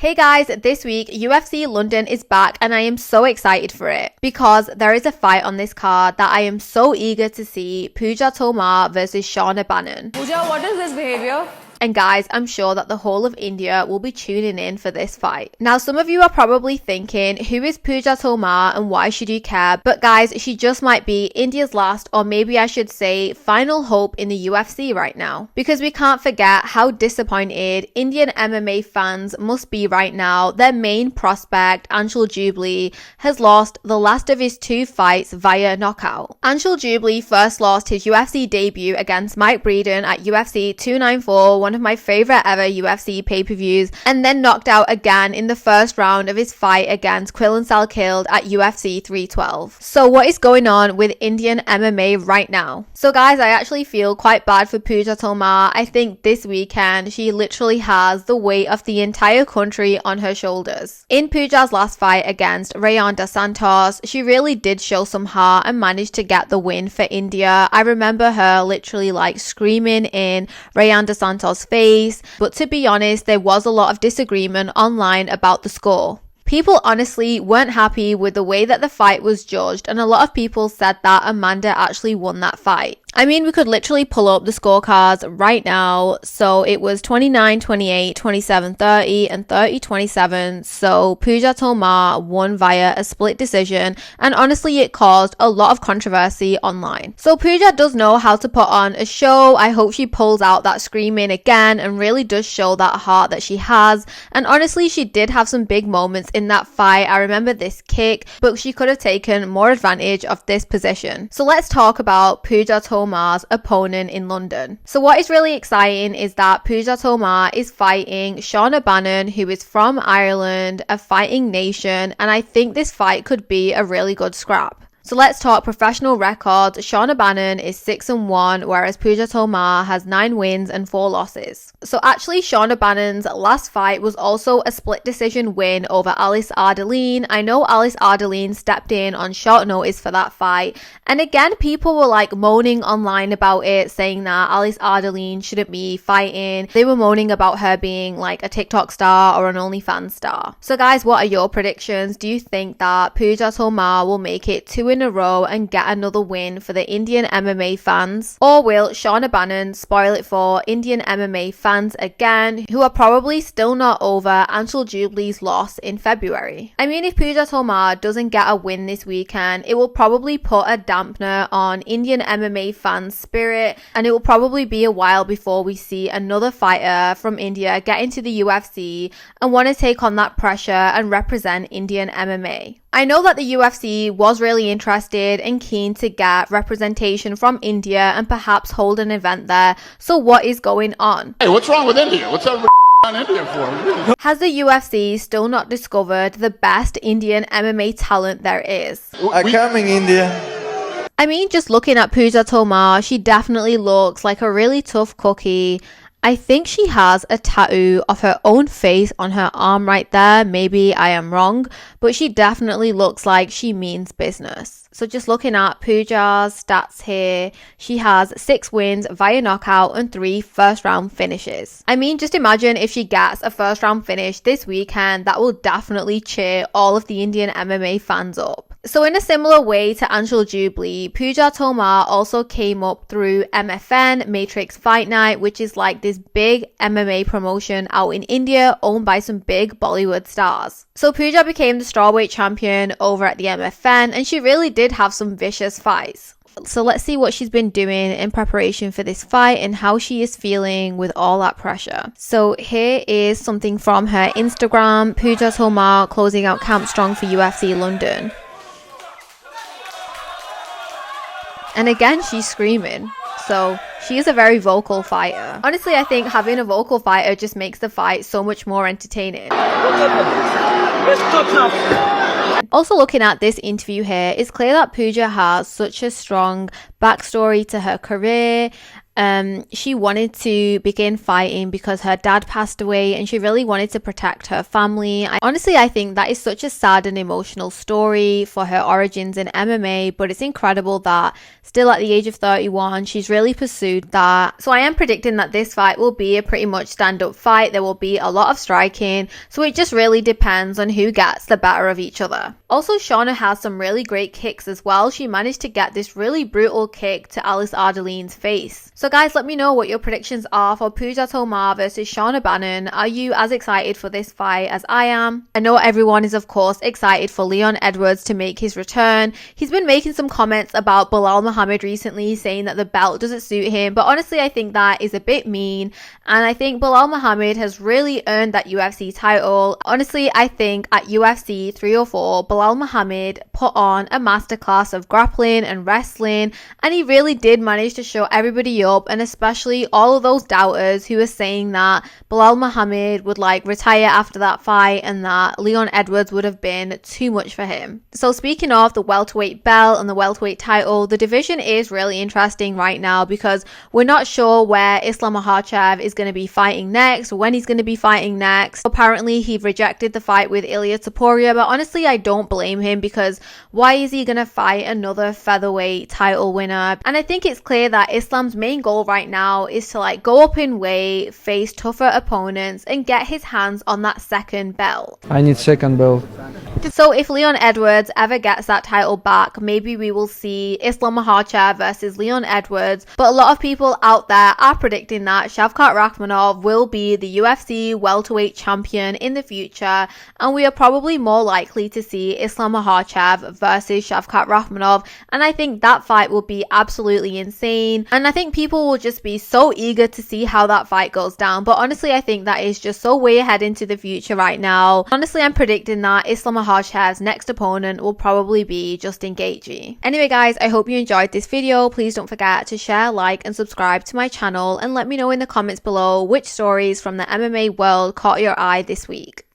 Hey guys, this week UFC London is back and I am so excited for it because there is a fight on this card that I am so eager to see. Puja Tomar versus Shauna Bannon. Puja, what is this behavior? And guys, I'm sure that the whole of India will be tuning in for this fight. Now, some of you are probably thinking, who is Puja Tomar and why should you care? But guys, she just might be India's last, or maybe I should say final hope in the UFC right now. Because we can't forget how disappointed Indian MMA fans must be right now. Their main prospect, Anshul Jubilee, has lost the last of his 2 fights via knockout. Anshul Jubilee first lost his UFC debut against Mike Breeden at UFC 294, one of my favorite ever UFC pay-per-views, and then knocked out again in the first round of his fight against Quillan Salkilld at UFC 312. So what is going on with Indian MMA right now? So guys, I actually feel quite bad for Puja Tomar. I think this weekend she literally has the weight of the entire country on her shoulders. In Puja's last fight against Rayon dos Santos, she really did show some heart and managed to get the win for India. I remember her literally like screaming in Rayon dos Santos' face, but to be honest, there was a lot of disagreement online about the score. People honestly weren't happy with the way that the fight was judged, and a lot of people said that Amanda actually won that fight. I mean, we could literally pull up the scorecards right now. So it was 29-28, 27-30, and 30-27. So Puja Tomar won via a split decision, and honestly, it caused a lot of controversy online. So Puja does know how to put on a show. I hope she pulls out that screaming again and really does show that heart that she has. And honestly, she did have some big moments in that fight. I remember this kick, but she could have taken more advantage of this position. So let's talk about Puja Tomar's opponent in London. So what is really exciting is that Puja Tomar is fighting Shauna Bannon, who is from Ireland, a fighting nation, and I think this fight could be a really good scrap. So let's talk professional records. Shauna Bannon is 6-1, whereas Puja Tomar has 9 wins and 4 losses. So actually, Shauna Bannon's last fight was also a split decision win over Alice Ardeline. I know Alice Ardeline stepped in on short notice for that fight. And again, people were like moaning online about it, saying that Alice Ardeline shouldn't be fighting. They were moaning about her being like a TikTok star or an OnlyFans star. So guys, what are your predictions? Do you think that Puja Tomar will make it 2 in a row and get another win for the Indian MMA fans? Or will Shauna Bannon spoil it for Indian MMA fans again, who are probably still not over Anshul Jubilee's loss in February? I mean, if Puja Tomar doesn't get a win this weekend, it will probably put a dampener on Indian MMA fans' spirit, and it will probably be a while before we see another fighter from India get into the UFC and want to take on that pressure and represent Indian MMA. I know that the UFC was really interested and keen to get representation from India and perhaps hold an event there. So what is going on? Hey, what's wrong with India? What's everybody on India for? Has the UFC still not discovered the best Indian MMA talent there is? I'm coming, India. I mean, just looking at Puja Tomar, she definitely looks like a really tough cookie. I think she has a tattoo of her own face on her arm right there. Maybe I am wrong, but she definitely looks like she means business. So just looking at Puja's stats here, she has 6 wins via knockout and 3 first round finishes. I mean, just imagine if she gets a first round finish this weekend, that will definitely cheer all of the Indian MMA fans up. So in a similar way to Anshul Jubilee, Puja Tomar also came up through MFN, Matrix Fight Night, which is like this big MMA promotion out in India owned by some big Bollywood stars. So Puja became the strawweight champion over at the MFN, and she really did have some vicious fights. So let's see what she's been doing in preparation for this fight and how she is feeling with all that pressure. So here is something from her Instagram. Puja Tomar closing out camp strong for UFC London. And again, she's screaming. So she is a very vocal fighter. Honestly, I think having a vocal fighter just makes the fight so much more entertaining. Also looking at this interview here, it's clear that Puja has such a strong backstory to her career. She wanted to begin fighting because her dad passed away and she really wanted to protect her family. Honestly, I think that is such a sad and emotional story for her origins in MMA, but it's incredible that still at the age of 31, she's really pursued that. So I am predicting that this fight will be a pretty much stand-up fight. There will be a lot of striking, so it just really depends on who gets the better of each other. Also, Shauna has some really great kicks as well. She managed to get this really brutal kick to Alice Ardeline's face. So guys, let me know what your predictions are for Puja Tomar versus Shauna Bannon. Are you as excited for this fight as I am? I know everyone is of course excited for Leon Edwards to make his return. He's been making some comments about Belal Muhammad recently, saying that the belt doesn't suit him, but honestly I think that is a bit mean, and I think Belal Muhammad has really earned that UFC title. Honestly, I think at UFC 304, Belal Muhammad put on a masterclass of grappling and wrestling, and he really did manage to show everybody up, and especially all of those doubters who were saying that Belal Muhammad would like retire after that fight and that Leon Edwards would have been too much for him. So speaking of the welterweight belt and the welterweight title, the division is really interesting right now because we're not sure where Islam Makhachev is going to be fighting next, when he's going to be fighting next. Apparently he rejected the fight with Ilia Topuria, but honestly I don't blame him because why is he going to fight another featherweight title winner? And I think it's clear that Islam's main goal right now is to like go up in weight, face tougher opponents and get his hands on that second belt. I need second belt. So if Leon Edwards ever gets that title back, maybe we will see Islam Makhachev versus Leon Edwards. But a lot of people out there are predicting that Shavkat Rakhmonov will be the UFC welterweight champion in the future, and we are probably more likely to see Islam Makhachev versus Shavkat Rakhmonov, and I think that fight will be absolutely insane, and I think people will just be so eager to see how that fight goes down. But honestly I think that is just so way ahead into the future right now. Honestly, I'm predicting that Islam Makhachev's next opponent will probably be Justin Gaethje. Anyway guys, I hope you enjoyed this video. Please don't forget to share, like and subscribe to my channel, and let me know in the comments below which stories from the MMA world caught your eye this week.